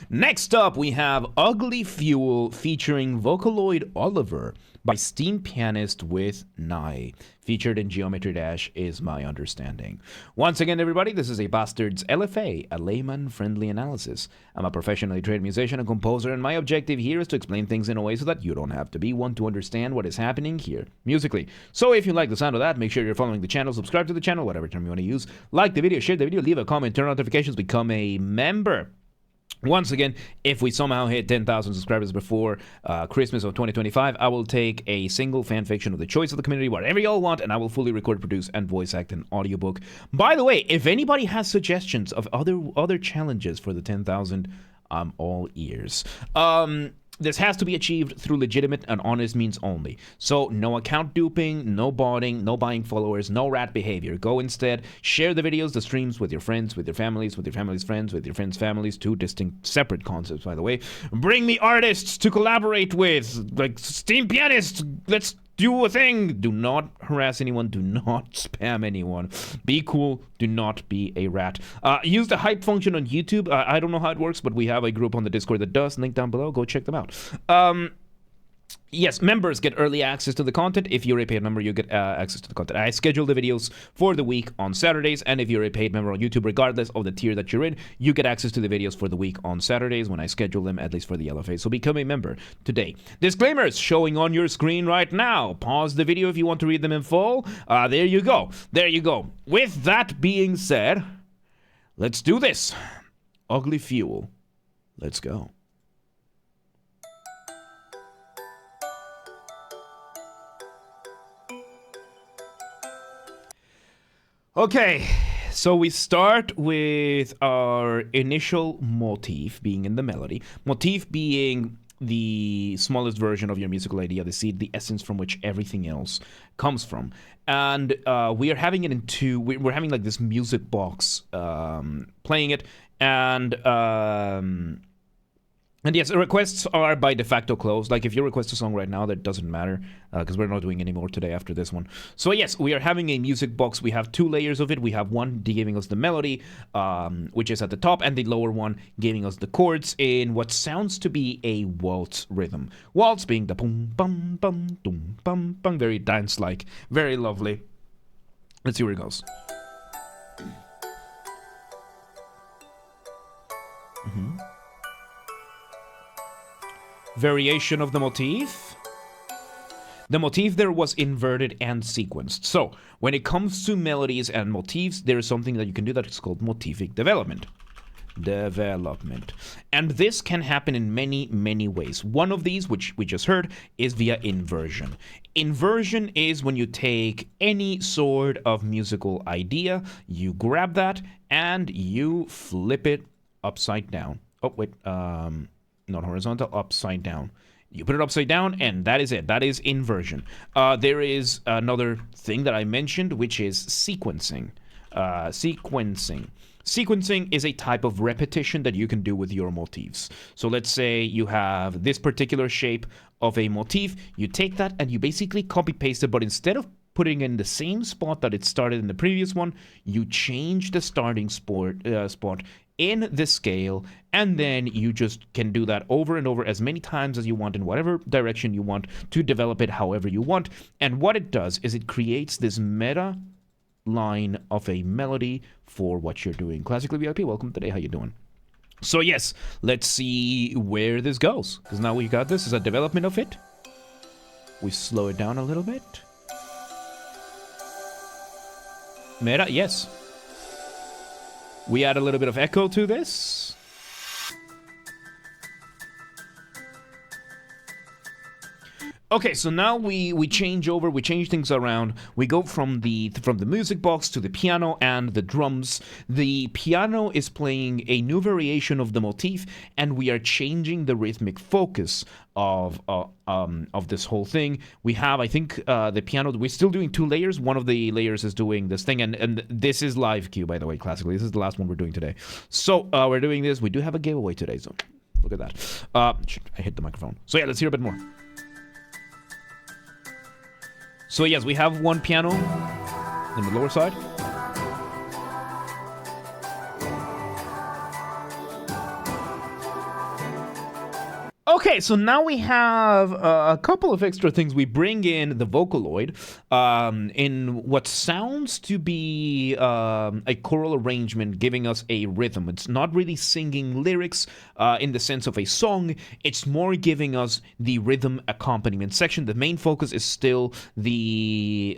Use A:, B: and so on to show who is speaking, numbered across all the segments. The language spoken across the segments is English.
A: Next up, we have Ugly Fuel featuring Vocaloid Oliver by Steampianist with Nye. Featured in Geometry Dash is my understanding. Once again, everybody, this is a Basterd's LFA, a layman-friendly analysis. I'm a professionally trained musician and composer, and my objective here is to explain things in a way so that you don't have to be one to understand what is happening here musically. So if you like the sound of that, make sure you're following the channel, subscribe to the channel, whatever term you want to use. Like the video, share the video, leave a comment, turn on notifications, become a member. Once again, if we somehow hit 10,000 subscribers before Christmas of 2025, I will take a single fanfiction of the choice of the community, whatever y'all want, and I will fully record, produce, and voice act an audiobook. By the way, if anybody has suggestions of other challenges for the 10,000, I'm all ears. This has to be achieved through legitimate and honest means only. So no account duping, no botting, no buying followers, no rat behavior. Go instead, share the videos, the streams with your friends, with your families, with your family's friends, with your friends' families. Two distinct, separate concepts, by the way. Bring me artists to collaborate with, like Steampianist. Let's do a thing. Do not harass anyone. Do not spam anyone. Be cool. Do not be a rat. Use the hype function on YouTube. I don't know how it works, but we have a group on the Discord that does. Link down below. Go check them out. Yes, members get early access to the content. If you're a paid member, you get access to the content. I schedule the videos for the week on Saturdays, and if you're a paid member on YouTube, regardless of the tier that you're in, you get access to the videos for the week on Saturdays when I schedule them, at least for the LFA. So become a member today. Disclaimers showing on your screen right now. Pause the video if you want to read them in full. There you go. There you go. With that being said, let's do this. Ugly Fuel. Let's go. Okay, so we start with our initial motif being in the melody. Motif being the smallest version of your musical idea, the seed, the essence from which everything else comes from. And we are having it in two, we're having like this music box playing it, and yes, requests are by de facto closed. Like if you request a song right now, that doesn't matter because we're not doing any more today after this one. So yes, we are having a music box. We have two layers of it. We have one giving us the melody, which is at the top, and the lower one giving us the chords in what sounds to be a waltz rhythm. Waltz being the boom, bum, bum, doom, bum, bum, very dance-like, very lovely. Let's see where it goes. Variation of the motif. The motif there was inverted and sequenced. So when it comes to melodies and motifs, there is something that you can do that is called motific development. And this can happen in many ways. One of these, which we just heard, is via inversion. Inversion is when you take any sort of musical idea, you grab that and you flip it upside down. Oh wait, not horizontal, upside down. You put it upside down, and that is it. That is inversion. There is another thing that I mentioned, which is sequencing. Sequencing is a type of repetition that you can do with your motifs. So let's say you have this particular shape of a motif. You take that and you basically copy-paste it, but instead of putting in the same spot that it started in the previous one, you change the starting spot in the scale, and then you just can do that over and over as many times as you want in whatever direction you want to develop it however you want. And what it does is it creates this meta line of a melody for what you're doing. Classically VIP, welcome today. How you doing? So yes, let's see where this goes, because now we got this as a development of it. We slow it down a little bit. Meta, yes. We add a little bit of echo to this. Okay, so now we change over, we change things around. We go from the music box to the piano and the drums. The piano is playing a new variation of the motif, and we are changing the rhythmic focus of this whole thing. We have, I think, the piano. We're still doing two layers. One of the layers is doing this thing, and this is live cue, by the way. Classically, this is the last one we're doing today. So we're doing this. We do have a giveaway today, so look at that. I hit the microphone. So yeah, let's hear a bit more. So yes, we have one piano in the lower side. Okay, so now we have a couple of extra things. We bring in the Vocaloid in what sounds to be a choral arrangement, giving us a rhythm. It's not really singing lyrics in the sense of a song. It's more giving us the rhythm accompaniment section. The main focus is still the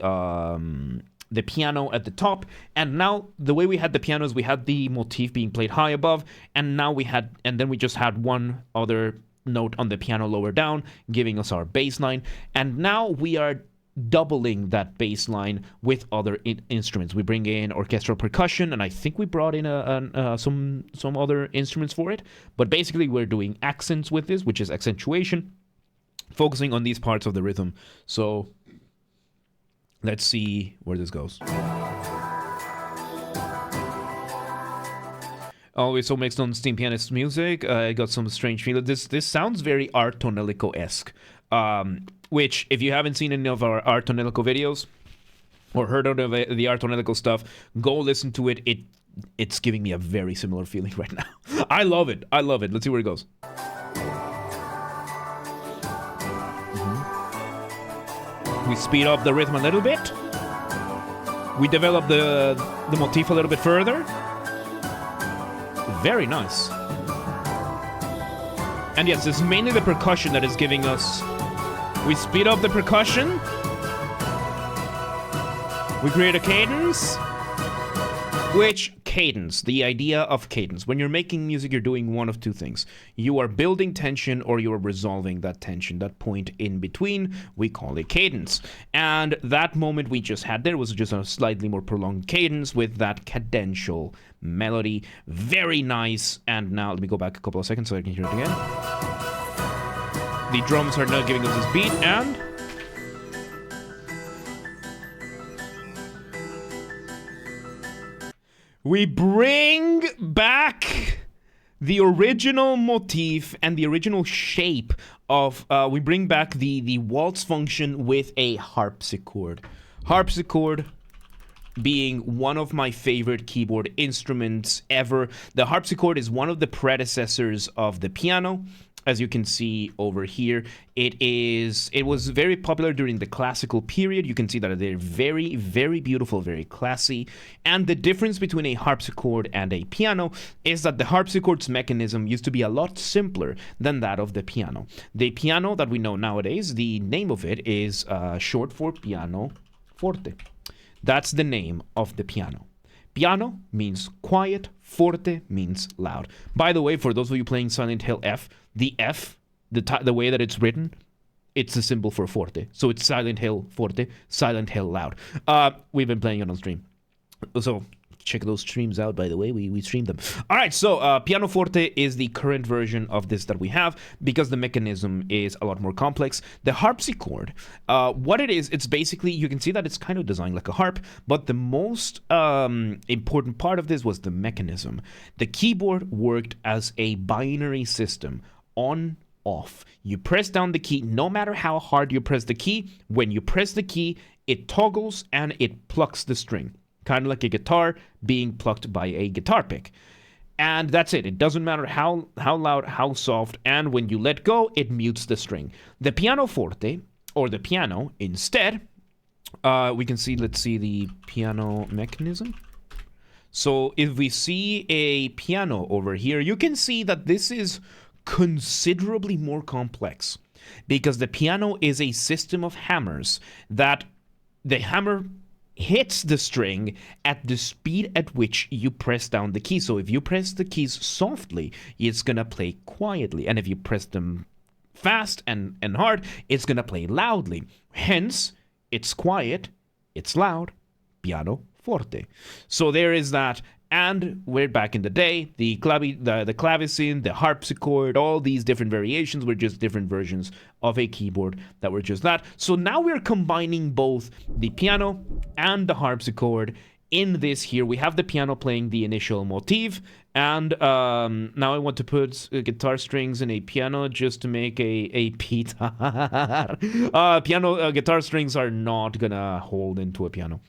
A: piano at the top, and now the way we had the piano is we had the motif being played high above, and then we just had one other note on the piano lower down, giving us our bass line, and now we are doubling that bass line with other instruments. We bring in orchestral percussion, and I think we brought in some other instruments for it, but basically we're doing accents with this, which is accentuation, focusing on these parts of the rhythm. So let's see where this goes. Always so mixed on Steampianist music. I got some strange feeling. This sounds very Art Tonelico-esque. Which, if you haven't seen any of our Art Tonelico videos or heard of the Art Tonelico stuff, go listen to it. It's giving me a very similar feeling right now. I love it. Let's see where it goes. We speed up the rhythm a little bit. We develop the motif a little bit further. Very nice. And yes, it's mainly the percussion that is giving us... We speed up the percussion. We create a cadence. The idea of cadence. When you're making music, you're doing one of two things. You are building tension or you are resolving that tension. That point in between, we call it cadence. And that moment we just had there was just a slightly more prolonged cadence with that cadential melody. Very nice. And now let me go back a couple of seconds so I can hear it again. The drums are now giving us this beat, and we bring back the original motif and the original shape of, we bring back the waltz function with a harpsichord. Harpsichord being one of my favorite keyboard instruments ever. The harpsichord is one of the predecessors of the piano. As you can see over here, it was very popular during the classical period. You can see that they're very, very beautiful, very classy. And the difference between a harpsichord and a piano is that the harpsichord's mechanism used to be a lot simpler than that of the piano. The piano that we know nowadays, the name of it is short for piano forte. That's the name of the piano. Piano means quiet, forte means loud. By the way, for those of you playing Silent Hill F, the F, the way that it's written, it's a symbol for forte. So it's Silent Hill forte, Silent Hill loud. We've been playing it on stream. So check those streams out, by the way. We streamed them. All right, so piano forte is the current version of this that we have because the mechanism is a lot more complex. The harpsichord, what it is, it's basically, you can see that it's kind of designed like a harp, but the most important part of this was the mechanism. The keyboard worked as a binary system, on, off. You press down the key, no matter how hard you press the key, when you press the key, it toggles and it plucks the string. Kind of like a guitar being plucked by a guitar pick. And that's it. It doesn't matter how loud, how soft, and when you let go, it mutes the string. The pianoforte, or the piano, instead, we can see, let's see the piano mechanism. So if we see a piano over here, you can see that this is considerably more complex because the piano is a system of hammers that the hammer hits the string at the speed at which you press down the key. So if you press the keys softly, it's gonna play quietly, and if you press them fast and hard, it's gonna play loudly. Hence, it's quiet, it's loud, piano forte. So there is that. And we're back in the day, the clavecin, the harpsichord, all these different variations were just different versions of a keyboard that were just that. So now we're combining both the piano and the harpsichord in this here. We have the piano playing the initial motif, and now I want to put guitar strings in a piano just to make a pitar. Guitar strings are not gonna hold into a piano.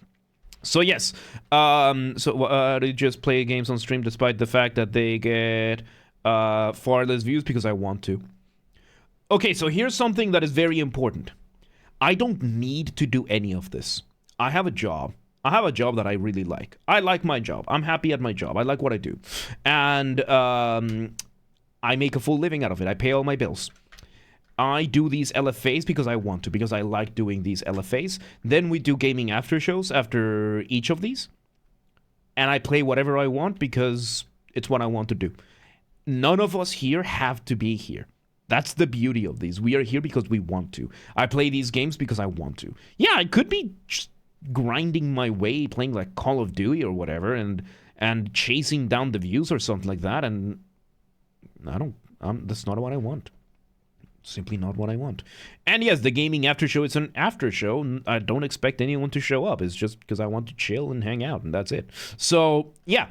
A: So yes, I just play games on stream despite the fact that they get far less views because I want to. Okay, so here's something that is very important. I don't need to do any of this. I have a job. I have a job that I really like. I like my job. I'm happy at my job. I like what I do. And I make a full living out of it. I pay all my bills. I do these LFAs because I want to, because I like doing these LFAs. Then we do gaming after shows after each of these. And I play whatever I want because it's what I want to do. None of us here have to be here. That's the beauty of these. We are here because we want to. I play these games because I want to. Yeah, I could be just grinding my way, playing like Call of Duty or whatever, and chasing down the views or something like that, and that's not what I want. Simply not what I want. And yes, the gaming after show, it's an after show. I don't expect anyone to show up. It's just because I want to chill and hang out, and that's it. So, yeah.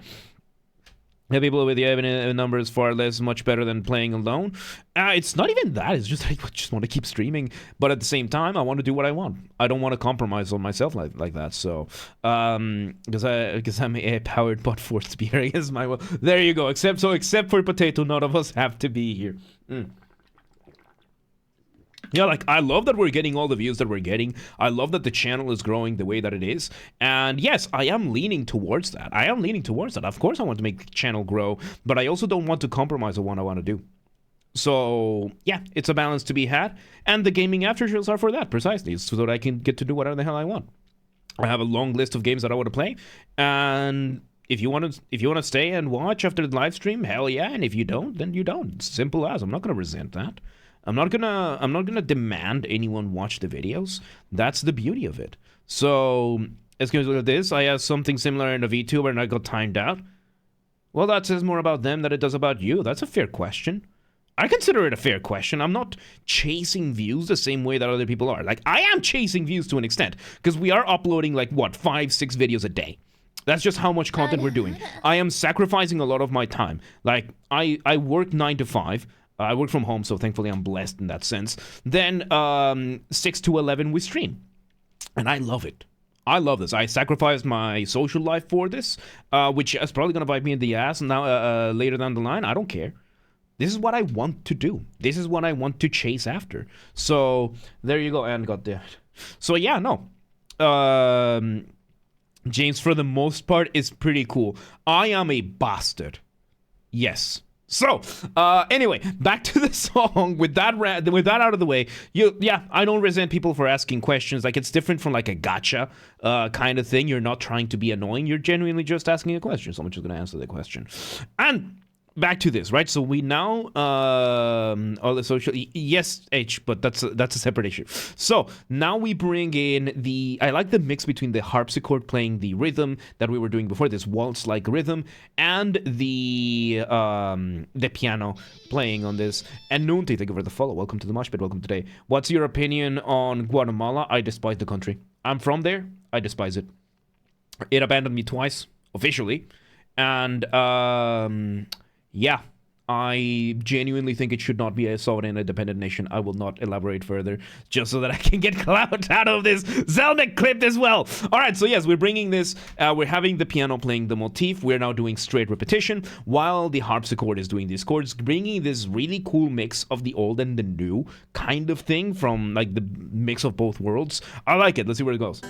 A: The people with the numbers far less, much better than playing alone. It's not even that. It's just I just want to keep streaming, but at the same time, I want to do what I want. I don't want to compromise on myself like that. So, because I'm a powered bot forced to be here. I guess my there you go. Except for Potato, none of us have to be here. Yeah, like, I love that we're getting all the views that we're getting. I love that the channel is growing the way that it is. And yes, I am leaning towards that. Of course I want to make the channel grow, but I also don't want to compromise on what I want to do. So, yeah, it's a balance to be had. And the gaming after shows are for that, precisely. It's so that I can get to do whatever the hell I want. I have a long list of games that I want to play. And if you want to stay and watch after the live stream, hell yeah. And if you don't, then you don't. It's simple as. I'm not going to resent that. I'm not gonna demand anyone watch the videos. That's the beauty of it. So, as we look at this, I have something similar in a VTuber and I got timed out. Well, that says more about them than it does about you. That's a fair question. I consider it a fair question. I'm not chasing views the same way that other people are. Like, I am chasing views to an extent, because we are uploading like, what, 5-6 videos a day. That's just how much content we're doing. I am sacrificing a lot of my time. Like, I work 9 to 5. I work from home, so thankfully I'm blessed in that sense. Then 6 to 11 we stream. And I love it. I love this. I sacrificed my social life for this, which is probably going to bite me in the ass now later down the line. I don't care. This is what I want to do. This is what I want to chase after. So there you go. And got that. So yeah, no. James, for the most part, is pretty cool. I am a bastard. Yes. So, anyway, back to the song. With that out of the way, I don't resent people for asking questions. Like, it's different from like a gotcha kind of thing. You're not trying to be annoying. You're genuinely just asking a question. Someone's just going to answer the question. And back to this, right? So we now all the social, yes, H, but that's a separate issue. So now we bring in I like the mix between the harpsichord playing the rhythm that we were doing before, this waltz-like rhythm, and the piano playing on this. And Nunti, thank you for the follow. Welcome to the Mosh Pit. Welcome today. What's your opinion on Guatemala? I despise the country. I'm from there. I despise it. It abandoned me twice, officially. And, yeah, I genuinely think it should not be a sovereign independent nation. I will not elaborate further, just so that I can get clout out of this Zelda clip as well. All right, so yes, we're bringing this. We're having the piano playing the motif. We're now doing straight repetition, while the harpsichord is doing these chords, bringing this really cool mix of the old and the new kind of thing from, like, the mix of both worlds. I like it. Let's see where it goes.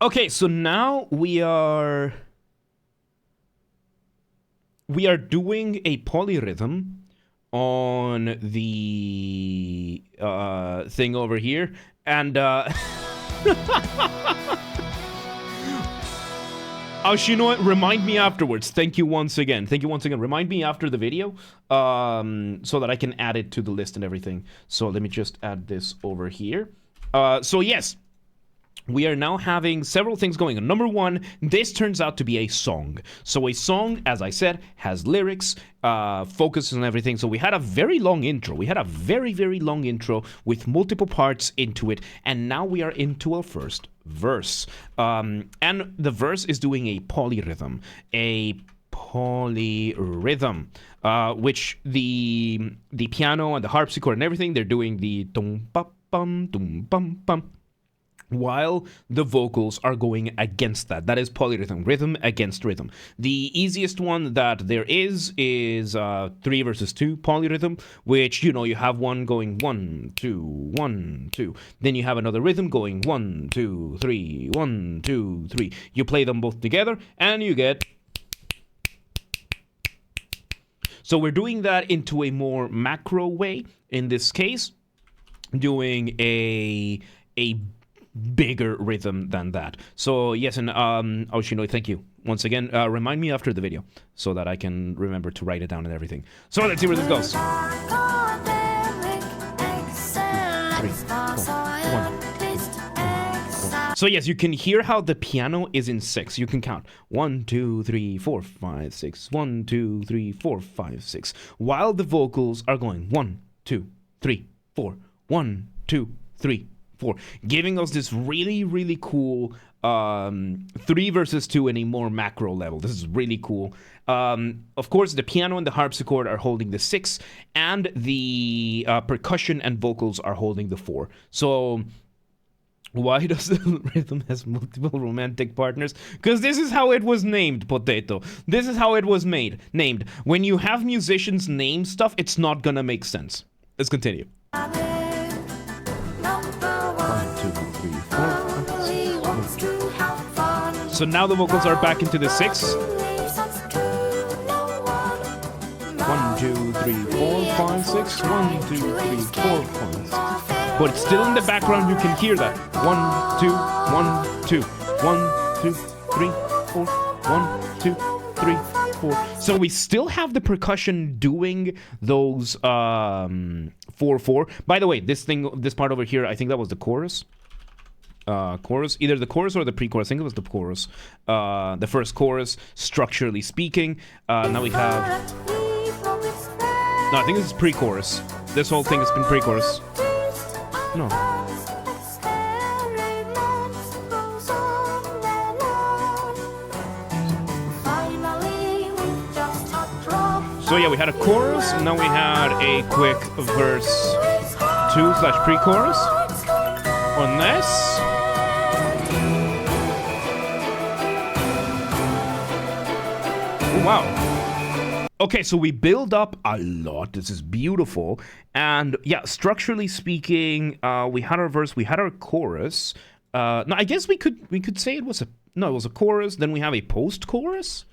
A: Okay, so now we are doing a polyrhythm on the thing over here, and oh, you know what? Remind me afterwards. Thank you once again. Remind me after the video, so that I can add it to the list and everything. So let me just add this over here. So yes. We are now having several things going on. Number one, this turns out to be a song. So a song, as I said, has lyrics, focuses on everything. So we had a very long intro. We had a very, very long intro with multiple parts into it. And now we are into our first verse. And the verse is doing a polyrhythm. Which the piano and the harpsichord and everything, they're doing the dum bum bum dum bum bum. while the vocals are going against that. That is polyrhythm, rhythm against rhythm. The easiest one that there is 3 versus 2 polyrhythm, which, you know, you have one going 1, 2, 1, 2. Then you have another rhythm going 1, 2, 3, 1, 2, 3. You play them both together and you get... So we're doing that into a more macro way, in this case, doing a bigger rhythm than that. So yes, and Oshino, thank you once again. Remind me after the video so that I can remember to write it down and everything. So let's see where this goes. 3, 4, 1. So yes, you can hear how the piano is in 6. You can count 1, 2, 3, 4, 5, 6. 1, 2, 3, 4, 5, 6. While the vocals are going 1, 2, 3, 4. 1, 2, 3, 4, giving us this really cool 3 versus 2 in a more macro level. This is really cool. Of course, the piano and the harpsichord are holding the 6, and the percussion and vocals are holding the 4. So why does the rhythm has multiple romantic partners? Because this is how it was named, Potato. This is how it was named. When you have musicians name stuff, it's not gonna make sense. Let's continue. 1, 2, 3, 4. So now the vocals are back into the 6. 1, 2, 3, 4, 5, 6. 1, 2, 3, 4, 5, 6. But it's still in the background, you can hear that. 1, 2, 1, 2. 1, 2, 3, 4. 1, 2, 3, 4. So we still have the percussion doing those 4, 4. By the way, this part over here, I think that was the chorus. Either the chorus or the pre-chorus. I think it was the chorus. The first chorus, structurally speaking. Now we have... No, I think this is pre-chorus. This whole thing has been pre-chorus. No. So yeah, we had a chorus, and now we had a quick verse 2/pre-chorus on this. Oh, wow. Okay, so we build up a lot. This is beautiful. And yeah, structurally speaking, we had our verse, we had our chorus. No, I guess we could say it was a chorus. Then we have a post-chorus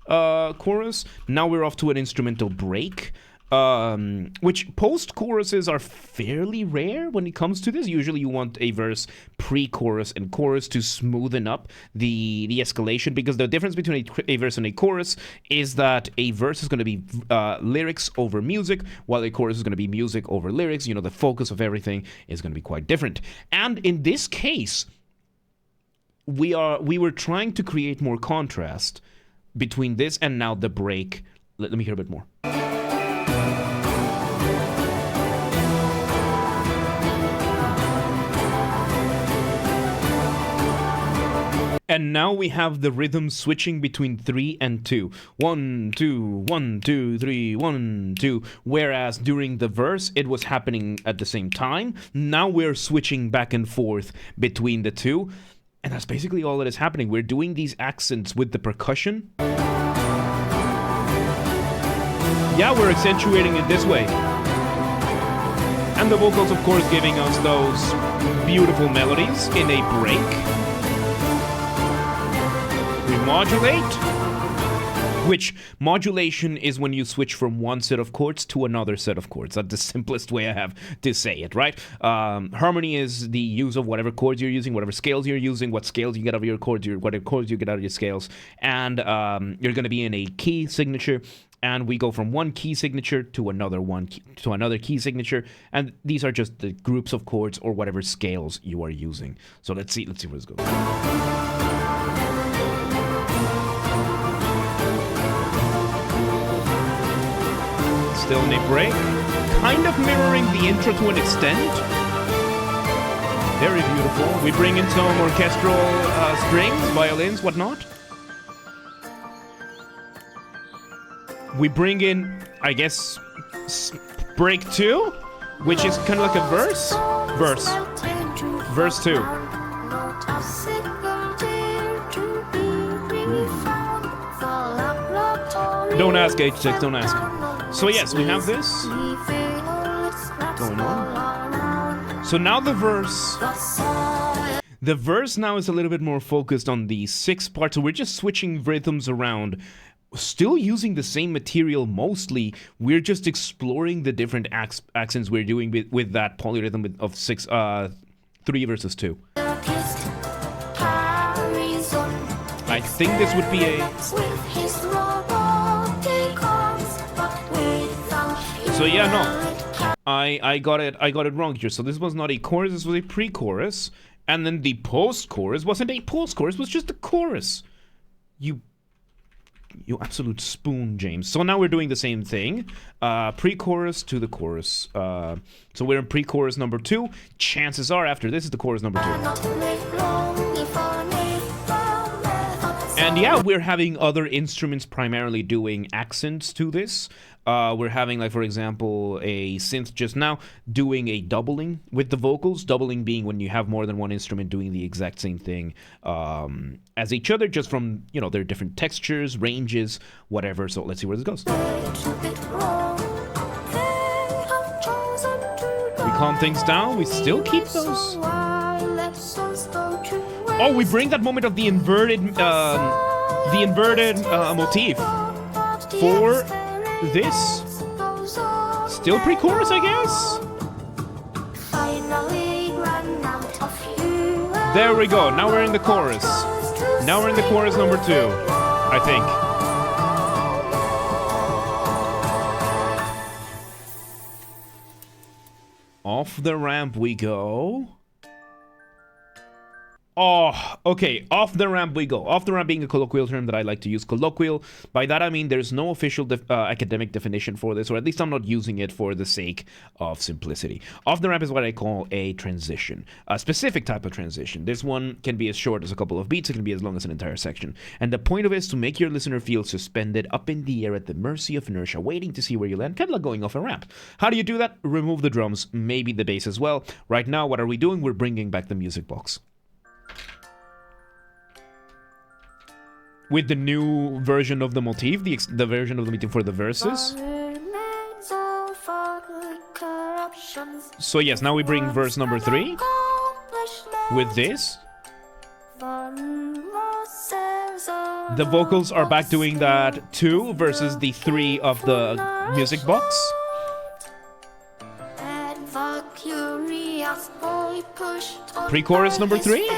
A: chorus. Now we're off to an instrumental break. Which post-choruses are fairly rare when it comes to this. Usually you want a verse pre-chorus and chorus to smoothen up the escalation, because the difference between a verse and a chorus is that a verse is going to be lyrics over music, while a chorus is going to be music over lyrics. You know, the focus of everything is going to be quite different. And in this case, we were trying to create more contrast between this and now the break. Let me hear a bit more. And now we have the rhythm switching between 3 and 2. 1, 2, 1, 2, 3, 1, 2. Whereas during the verse, it was happening at the same time. Now we're switching back and forth between the two. And that's basically all that is happening. We're doing these accents with the percussion. Yeah, we're accentuating it this way. And the vocals, of course, giving us those beautiful melodies in a break. We modulate, which modulation is when you switch from one set of chords to another set of chords. That's the simplest way I have to say it, right? Harmony is the use of whatever chords you're using, whatever scales you're using, what scales you get out of your chords, whatever chords you get out of your scales. And you're going to be in a key signature. And we go from one key signature to another key signature, and these are just the groups of chords or whatever scales you are using. So let's see where this goes. Still in a break, kind of mirroring the intro to an extent. Very beautiful. We bring in some orchestral strings, violins, whatnot. We bring in, I guess, break 2, which is kind of like a verse. Verse 2. Don't ask, H6, don't ask. So yes, we have this going on. So now the verse. The verse now is a little bit more focused on the 6 parts, so we're just switching rhythms around. Still using the same material mostly, we're just exploring the different accents we're doing with that polyrhythm of 3 versus 2. I think this would be a... So yeah, no. I got it wrong here. So this was not a chorus, this was a pre-chorus. And then the post-chorus wasn't a post-chorus, it was just a chorus. You absolute spoon, James. So now we're doing the same thing. Pre-chorus to the chorus. So we're in pre-chorus number 2. Chances are after this is the chorus number 2. And yeah, we're having other instruments primarily doing accents to this. We're having, like, for example, a synth just now doing a doubling with the vocals. Doubling being when you have more than one instrument doing the exact same thing as each other, just from, you know, their different textures, ranges, whatever. So let's see where this goes. We calm things down. We still keep those. Oh, we bring that moment of the inverted motif for this. Still pre-chorus, I guess. There we go. Now we're in the chorus. Now we're in the chorus number 2, I think. Off the ramp we go. Oh, okay, off the ramp we go. Off the ramp being a colloquial term that I like to use. Colloquial, by that I mean there's no official academic definition for this, or at least I'm not using it for the sake of simplicity. Off the ramp is what I call a transition, a specific type of transition. This one can be as short as a couple of beats, it can be as long as an entire section. And the point of it is to make your listener feel suspended up in the air at the mercy of inertia, waiting to see where you land, kind of like going off a ramp. How do you do that? Remove the drums, maybe the bass as well. Right now, what are we doing? We're bringing back the music box. With the new version of the motif, the version of the motif for the verses. So yes, now we bring verse number 3 with this. The vocals are back doing that 2 versus the 3 of the music box. Pre-chorus number 3?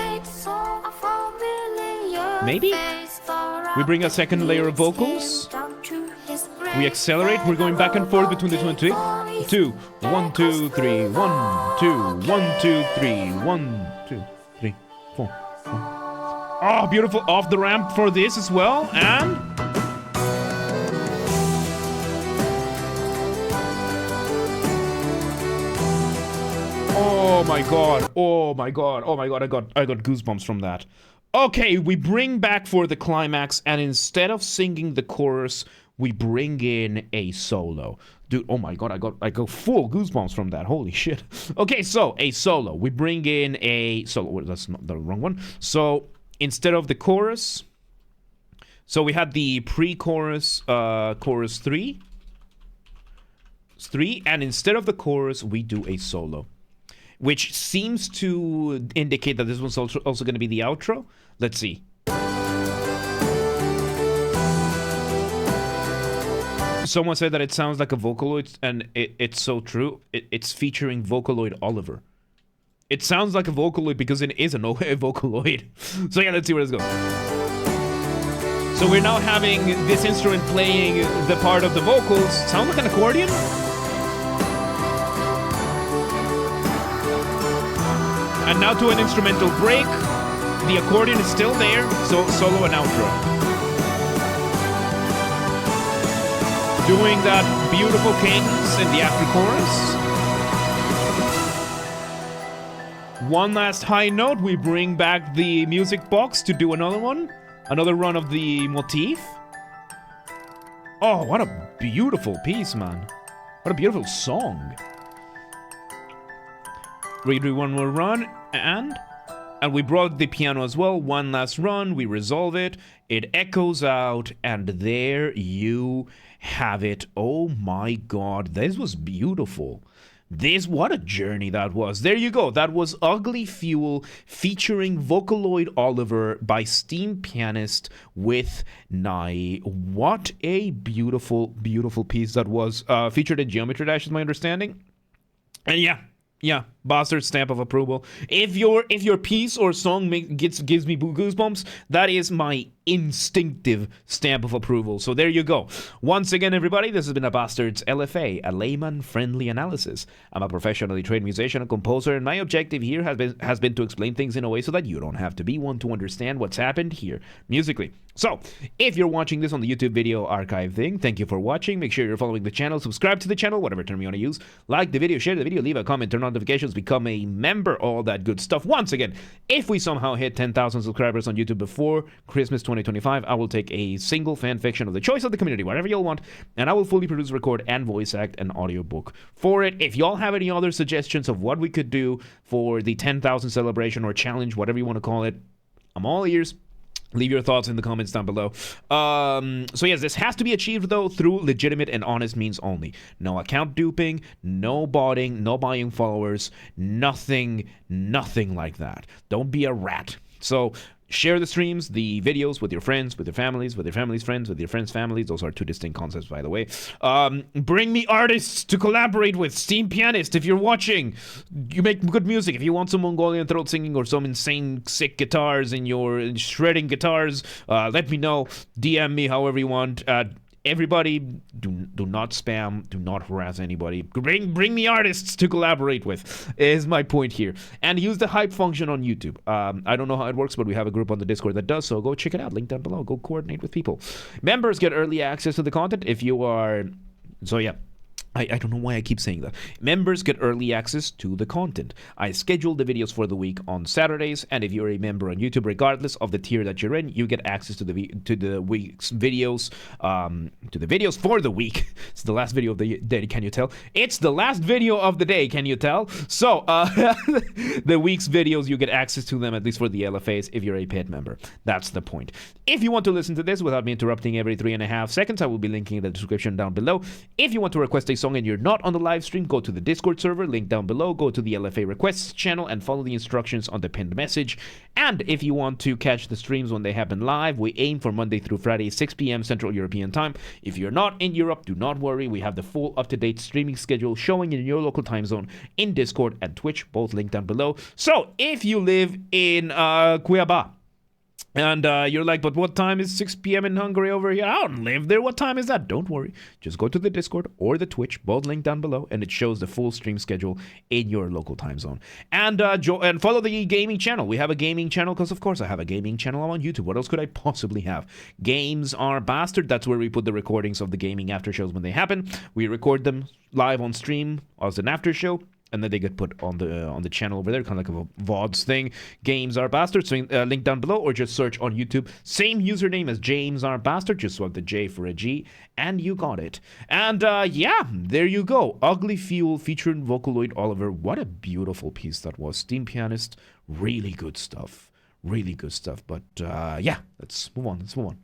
A: Maybe? We bring a second layer of vocals. We accelerate. We're going back and forth between the 2 and 3. 2, 1, 2, 3, 1, 2, 1, 2, 3, 1, 2, 3, 4. Oh, beautiful off the ramp for this as well. And oh my god. Oh my god. Oh my god. I got goosebumps from that. Okay, we bring back for the climax, and instead of singing the chorus, we bring in a solo. Dude, oh my god, I got full goosebumps from that. Holy shit. Okay, so a solo. We bring in a solo. That's not the wrong one. So instead of the chorus, so we had the pre-chorus, chorus 3, and instead of the chorus, we do a solo, which seems to indicate that this one's also going to be the outro. Let's see. Someone said that it sounds like a Vocaloid, and it's so true. It's featuring Vocaloid Oliver. It sounds like a Vocaloid because it is a Vocaloid. So yeah, let's see where this goes. So we're now having this instrument playing the part of the vocals. Sounds like an accordion? And now to an instrumental break. The accordion is still there, so solo and outro. Doing that beautiful cadence in the after chorus. One last high note, we bring back the music box to do another one. Another run of the motif. Oh, what a beautiful piece, man. What a beautiful song. We do one more run, and And we brought the piano as well. One last run, we resolve it, it echoes out, and there you have it. Oh my god, this was beautiful. What a journey that was. There you go. That was Ugly Fuel featuring Vocaloid Oliver by Steampianist with Nye. What a beautiful, beautiful piece that was. Featured in Geometry Dash is my understanding. And yeah, Basterd stamp of approval. If your piece or song gives me goosebumps, that is my instinctive stamp of approval. So there you go. Once again, everybody, this has been a Basterd's LFA, a layman-friendly analysis. I'm a professionally trained musician and composer, and my objective here has been to explain things in a way so that you don't have to be one to understand what's happened here musically. So, if you're watching this on the YouTube video archive thing, thank you for watching. Make sure you're following the channel, subscribe to the channel, whatever term you want to use. Like the video, share the video, leave a comment, turn on notifications, become a member, all that good stuff. Once again, if we somehow hit 10,000 subscribers on YouTube before Christmas 2025, I will take a single fan fiction of the choice of the community, whatever you'll want, and I will fully produce, record, and voice act an audiobook for it. If y'all have any other suggestions of what we could do for the 10,000 celebration or challenge, whatever you want to call it, I'm all ears. Leave your thoughts in the comments down below. So yes, this has to be achieved, though, through legitimate and honest means only. No account duping, no botting, no buying followers, nothing like that. Don't be a rat. So share the streams, the videos with your friends, with your families, with your family's friends, with your friends' families. Those are two distinct concepts, by the way. Bring me artists to collaborate with. Steampianist, if you're watching, you make good music. If you want some Mongolian throat singing or some insane sick guitars in your shredding guitars, let me know. DM me however you want. Everybody, do not spam, do not harass anybody. Bring me artists to collaborate with, is my point here. And use the hype function on YouTube. I don't know how it works, but we have a group on the Discord that does, so go check it out. Link down below. Go coordinate with people. Members get early access to the content if you are... So yeah. I don't know why I keep saying that. Members get early access to the content. I schedule the videos for the week on Saturdays, and if you're a member on YouTube, regardless of the tier that you're in, you get access to the week's videos, to the videos for the week. It's the last video of the day, can you tell? It's the last video of the day, can you tell? So, the week's videos, you get access to them, at least for the LFAs, if you're a paid member. That's the point. If you want to listen to this without me interrupting every 3.5 seconds, I will be linking in the description down below. If you want to request a song and you're not on the live stream, go to the Discord server, link down below, go to the LFA requests channel and follow the instructions on the pinned message. And if you want to catch the streams when they happen live, we aim for Monday through Friday, 6 p.m. Central European time. If you're not in Europe, do not worry, we have the full up-to-date streaming schedule showing in your local time zone in Discord and Twitch, both linked down below. So if you live in Cuiabá, and you're like, but what time is 6 p.m. in Hungary over here? I don't live there. What time is that? Don't worry. Just go to the Discord or the Twitch, both linked down below, and it shows the full stream schedule in your local time zone. And and follow the gaming channel. We have a gaming channel because, of course, I have a gaming channel. I'm on YouTube. What else could I possibly have? Games are Basterd. That's where we put the recordings of the gaming after shows when they happen. We record them live on stream as an after show, and then they get put on the channel over there, kind of like a VODs thing. Games are Basterd, so link down below, or just search on YouTube. Same username as James R. Basterd, just swap the J for a G, and you got it. And yeah, there you go. Ugly Fuel featuring Vocaloid Oliver. What a beautiful piece that was. Steampianist, really good stuff. Really good stuff. But yeah, let's move on.